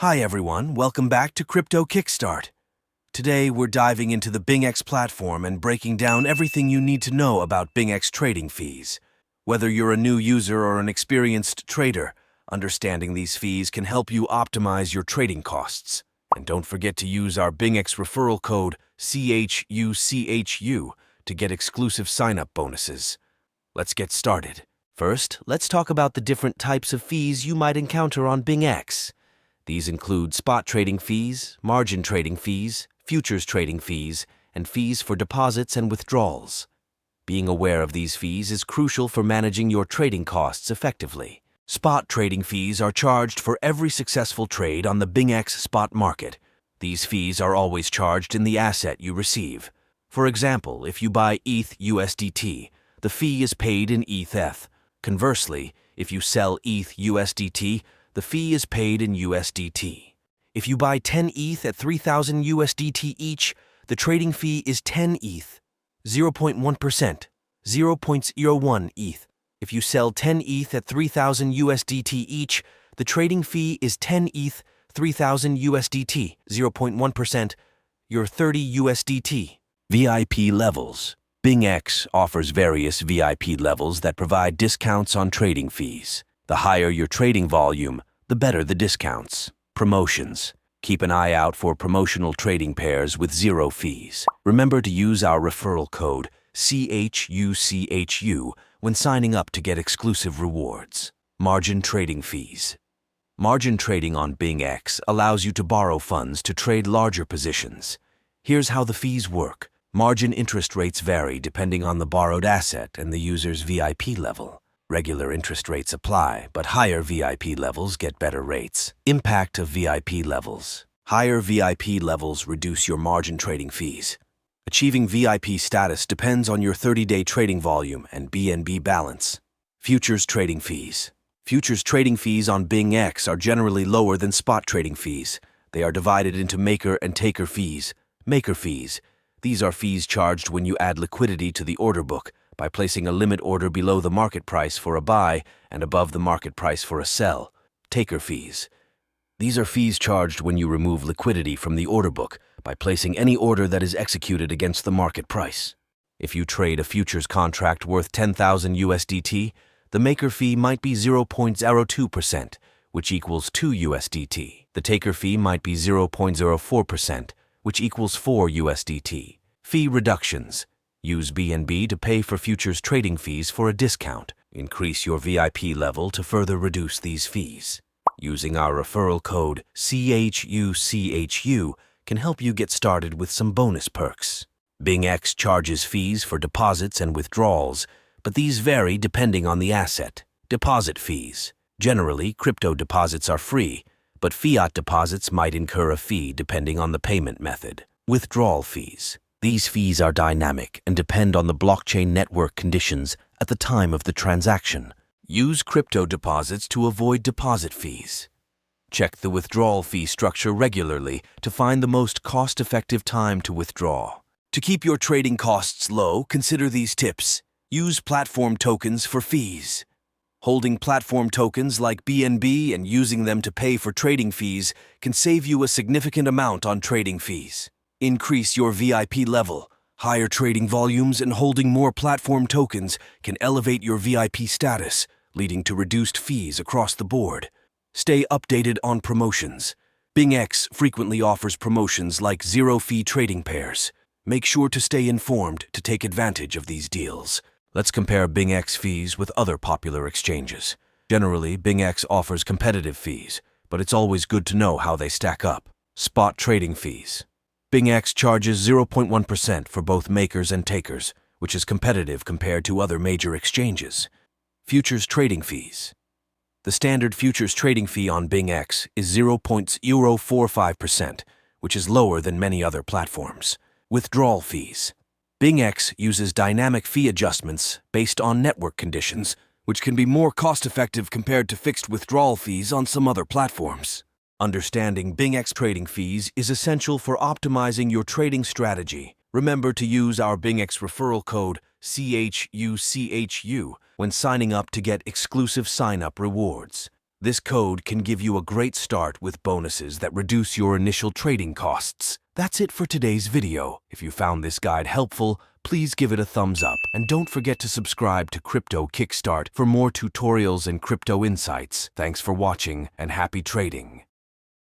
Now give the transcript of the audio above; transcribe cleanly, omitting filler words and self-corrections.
Hi everyone, welcome back to Crypto Kickstart. Today we're diving into the BingX platform and breaking down everything you need to know about BingX trading fees. Whether you're a new user or an experienced trader, understanding these fees can help you optimize your trading costs. And don't forget to use our BingX referral code CHUCHU to get exclusive sign-up bonuses. Let's get started. First, let's talk about the different types of fees you might encounter on BingX. These include spot trading fees, margin trading fees, futures trading fees, and fees for deposits and withdrawals. Being aware of these fees is crucial for managing your trading costs effectively. Spot trading fees are charged for every successful trade on the BingX spot market. These fees are always charged in the asset you receive. For example, if you buy ETH USDT, the fee is paid in ETH. Conversely, if you sell ETH USDT, the fee is paid in USDT. If you buy 10 ETH at 3,000 USDT each, the trading fee is 10 ETH, 0.1%, 0.01 ETH. If you sell 10 ETH at 3,000 USDT each, the trading fee is 10 ETH, 3,000 USDT, 0.1%, your 30 USDT. VIP levels. BingX offers various VIP levels that provide discounts on trading fees. The higher your trading volume, the better the discounts. Promotions. Keep an eye out for promotional trading pairs with zero fees. Remember to use our referral code CHUCHU when signing up to get exclusive rewards. Margin trading fees. Margin trading on BingX allows you to borrow funds to trade larger positions. Here's how the fees work. Margin interest rates vary depending on the borrowed asset and the user's VIP level. Regular interest rates apply, but higher VIP levels get better rates. Impact of VIP levels. Higher VIP levels reduce your margin trading fees. Achieving VIP status depends on your 30-day trading volume and BNB balance. Futures trading fees. Futures trading fees on BingX are generally lower than spot trading fees. They are divided into maker and taker fees. Maker fees. These are fees charged when you add liquidity to the order book by placing a limit order below the market price for a buy and above the market price for a sell. Taker fees. These are fees charged when you remove liquidity from the order book by placing any order that is executed against the market price. If you trade a futures contract worth 10,000 USDT, the maker fee might be 0.02%, which equals 2 USDT. The taker fee might be 0.04%, which equals 4 USDT. Fee reductions. Use BNB to pay for futures trading fees for a discount. Increase your VIP level to further reduce these fees. Using our referral code CHUCHU can help you get started with some bonus perks. BingX charges fees for deposits and withdrawals, but these vary depending on the asset. Deposit fees. Generally, crypto deposits are free, but fiat deposits might incur a fee depending on the payment method. Withdrawal fees. These fees are dynamic and depend on the blockchain network conditions at the time of the transaction. Use crypto deposits to avoid deposit fees. Check the withdrawal fee structure regularly to find the most cost-effective time to withdraw. To keep your trading costs low, consider these tips. Use platform tokens for fees. Holding platform tokens like BNB and using them to pay for trading fees can save you a significant amount on trading fees. Increase your VIP level. Higher trading volumes and holding more platform tokens can elevate your VIP status, leading to reduced fees across the board. Stay updated on promotions. BingX frequently offers promotions like zero-fee trading pairs. Make sure to stay informed to take advantage of these deals. Let's compare BingX fees with other popular exchanges. Generally, BingX offers competitive fees, but it's always good to know how they stack up. Spot trading fees. BingX charges 0.1% for both makers and takers, which is competitive compared to other major exchanges. Futures trading fees. The standard futures trading fee on BingX is 0.045%, which is lower than many other platforms. Withdrawal fees. BingX uses dynamic fee adjustments based on network conditions, which can be more cost-effective compared to fixed withdrawal fees on some other platforms. Understanding BingX trading fees is essential for optimizing your trading strategy. Remember to use our BingX referral code CHUCHU when signing up to get exclusive sign-up rewards. This code can give you a great start with bonuses that reduce your initial trading costs. That's it for today's video. If you found this guide helpful, please give it a thumbs up. And don't forget to subscribe to Crypto Kickstart for more tutorials and crypto insights. Thanks for watching and happy trading.